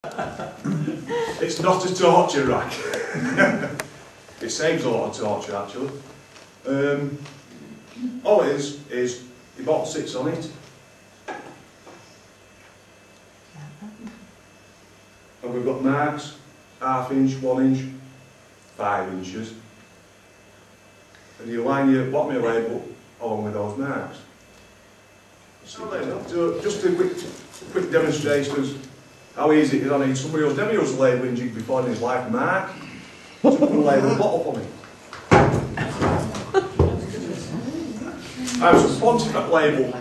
It's not a torture rack. It saves a lot of torture actually. All it is your bottle sits on it. And we've got marks, 1/2 inch, 1 inch, 5 inches. And you line your bottom of your label along with those marks. So just a quick demonstration of how easy it is. I mean, somebody who's never used a labelling jig before in his life, Mark, to put a label bottle for me. I have some Pontiac label,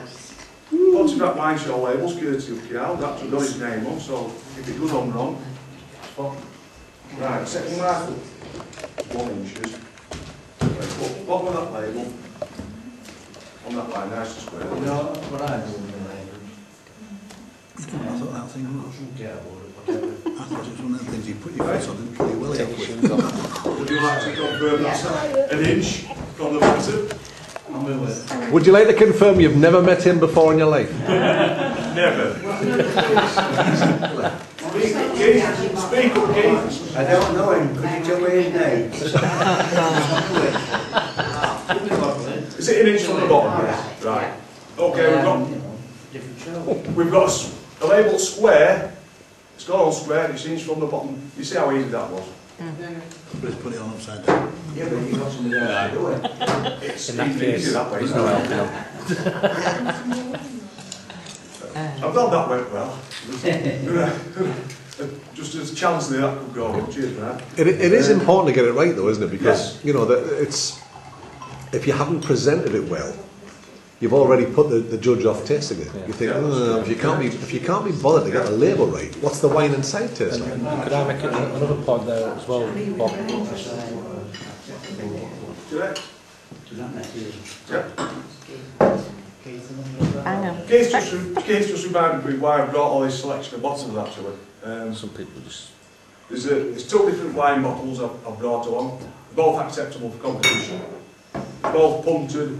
Pontiac wine show labels, courtesy of Kial. That's got his name on, so if it goes on wrong, it's fine. Right, second mark, 1 inches. Right, put bottom of that label on that line, nice and square. You know what I do with the labels? I thought that thing was. I don't care about it, whatever. I thought it was one of them things you put your foot on and kill your willy off with. Would you like to confirm that's an inch from the bottom? I'm with it. Would you like to confirm you've never met him before in your life? Never. Speak up, Keith. Speak up, Keith. I don't know him, could you tell me his name? Is it an inch from the bottom? Yes. Right. Okay, Different show. we've got a label square. It's got on square. It's an inch from the bottom. You see how easy that was? Let's put it on upside down. Yeah, but you got somebody else to do it. It's In that easy case, that way. there's no help. I'm glad that went well. Just as chancellor that could go. Cheers, man. It is important to get it right, though, isn't it? Because Yes. you know that it's if you haven't presented it well, you've already put the judge off tasting it. You think, if you can't be bothered to get the label right, what's the wine inside taste like? Could I make another point there as well, Bob? Correct. Does that make you? Yeah. Hang on. Keith's just reminded me why I've brought all this selection of bottles actually. Some people just... There's 2 different wine bottles I've brought along. They're both acceptable for competition. They're both punted.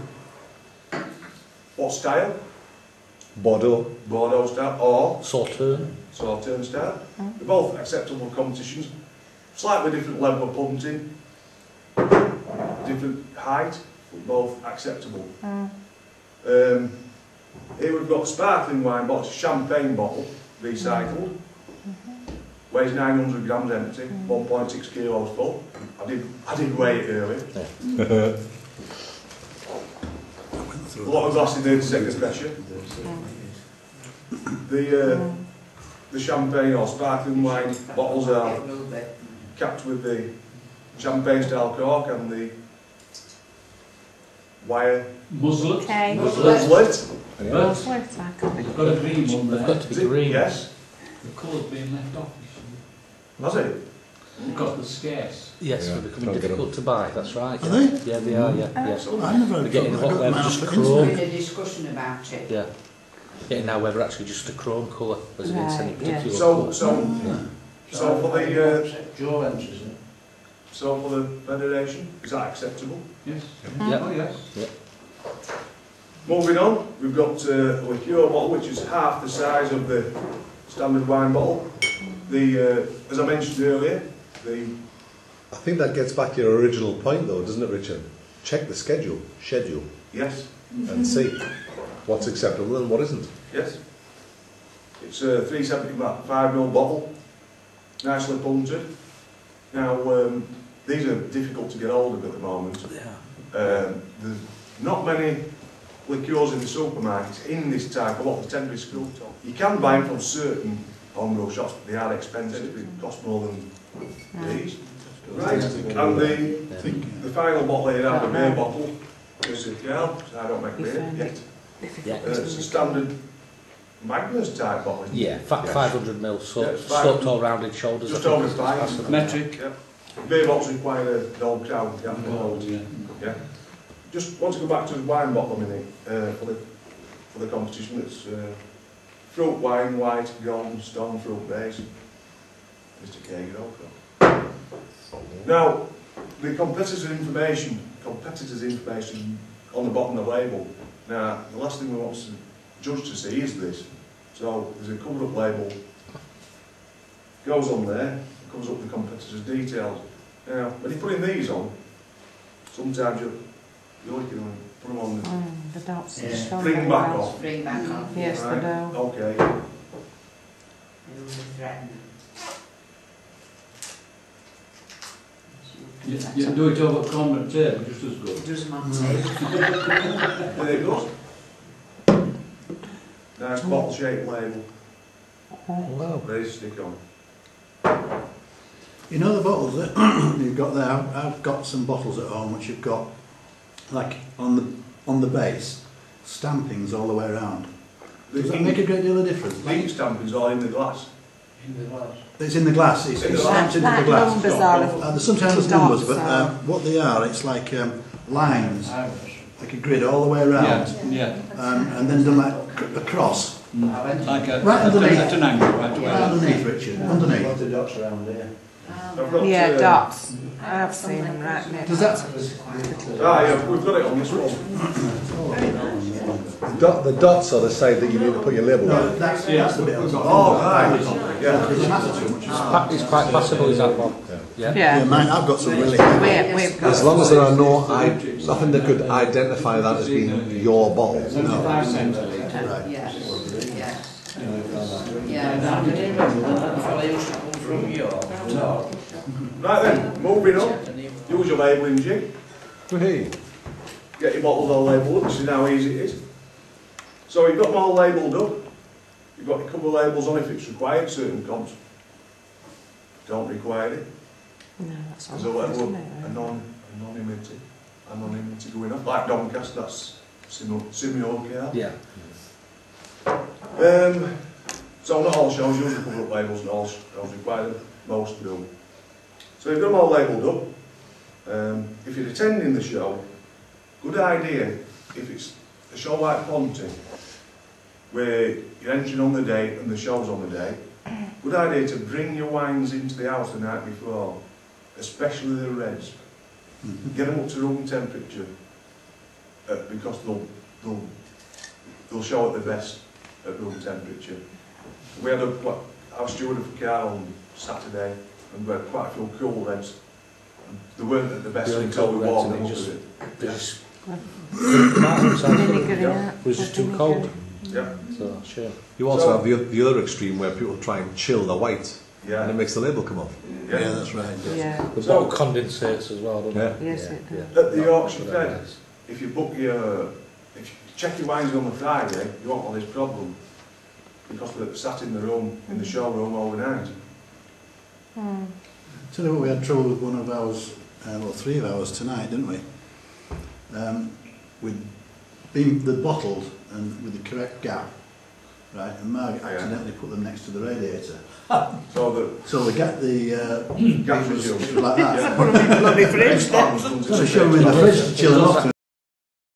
What style? Bordeaux. Bordeaux style or Sauterne. Sauterne style. They're both acceptable for competitions. Slightly different level of punting. Different height, but both acceptable. Here we've got a sparkling wine bottle, it's a champagne bottle, recycled. Weighs 900 grams empty, 1.6 kilos full. I did weigh it earlier. A lot of glass in there to take the pressure. The champagne or sparkling wine bottles are capped with the champagne style cork and the wire Muzzlet. Okay. muzzlet. Muzzlet, I got it. It's got a green one They've there. got to be green. Yes. The colour's being left off. Has it? Because they're scarce. Yes, Yeah, they're becoming can't get difficult to buy, that's right. Are they? Yeah, they are, yeah. I never They're had getting trouble. what I got they're them just out a for instant. chrome. There's been a discussion about it. Yeah. Getting now whether actually just a chrome colour as against any Right, yeah. particular So for the Joe enters it. so for the federation, is that acceptable? Yes. Yeah. Oh, yes. Moving on, we've got a liqueur bottle which is half the size of the standard wine bottle. As I mentioned earlier, I think that gets back to your original point, though, doesn't it, Richard? Check the schedule, yes, and see what's acceptable and what isn't. yes, it's a 375ml bottle, nicely punted. Now these are difficult to get hold of at the moment. Yeah. There's not many liqueurs in the supermarkets in this type. A lot of them tend to be screw top. You can buy them from certain home-grown shops, but they are expensive. They cost more than these. Right, and the final bottle here, the beer bottle, is a girl, so I don't make beer yet. Yeah. It's a standard Magnus type bottle. Isn't it? Yeah, 500ml, Yeah, it's sloped or rounded shoulders. Just I think over is- 5. that's the- Metric. Yeah. Beer bottles require a old crown. You have to hold. Yeah. Yeah. Just want to go back to the wine bottle a minute for the competition. It's fruit wine, white, golden, stone fruit base. Mr. Kagan. Now, the competitor's information on the bottom of the label. Now, the last thing we want the judge to see is this. So there's a cover-up label goes on there, comes up with the competitor's details. Now, when you're putting these on, sometimes you're looking at them, put them on, The dots Yeah. are shown bring very back well. off. Bring back off. Yes, they Right, do. okay. They will threaten. You can do it over common table, just as good. Does them on tape. There it goes. Nice bottle-shaped label, Wow. ready to stick on. You know the bottles that you've got there? I've got some bottles at home which you've got, like, on the base, stampings all the way around. Does that make a great deal of difference? The ink stampings are in the glass. It's in the glass, it's stamped into the Like glass. numbers are. There's sometimes Dots numbers, but are. what they are, it's like lines, like a grid all the way around, Yeah. and then done like across. Like a, Right underneath. at an angle, right away. Underneath, Richard, underneath. I've got, Yeah, dots. I've seen them right next. Does that? yeah, we've got it on this one. The dots are the side that you need to put your label No, on. that's the bit on top. Oh, right. Yeah. Doesn't matter too much. It's quite passable, is that one? Yeah. Yeah, Yeah, mine, I've got some really. we've got. As long as there are nothing that could identify that as being your bottle. No. Yeah. Right. Yeah. Yeah. Right then, moving on. Use your labelling jig. Hey. Get your bottles all labelled up. This is how easy it is. So you've got them all labelled up. You've got a couple of labels on if it's required. Certain comps don't require it. No, that's all There's a right, level isn't of it? anonymity going on. Like Doncaster, that's Simeon Care. Yeah. So not all shows use a couple of labels and all shows require them. Most do. So you've got them all labelled up. If you're attending the show, good idea, if it's a show like Ponty, where you're entering on the day and the show's on the day, good idea to bring your wines into the house the night before, especially the reds. Get them up to room temperature, because they'll show at the best at room temperature. We had our steward for Carl on Saturday, and we had quite a few cool reds. And they weren't at the best Really until cold we reds, warmed and them they up a bit. Just Vinegar in Yeah. it. was just too cold. Yeah, So, sure. You also have the other extreme where people try and chill the white, and it yeah, makes the label come off. Yeah, yeah. that's right. Yeah, The So- bottle condensates as well, doesn't it? yes it does. At the Yorkshire Fed, if you check your wines on the Friday, you won't have this problem. Because they're sat in the room, in the showroom overnight. Tell you what, we had trouble with one of ours, well, three of ours tonight, didn't we? With being the bottled and with the correct gap, right? And Margaret Yeah. accidentally put them next to the radiator. So So they get the Gap it was reduced. like that. Put them in the bloody fridge then. So they shove them in the fridge to chill them off.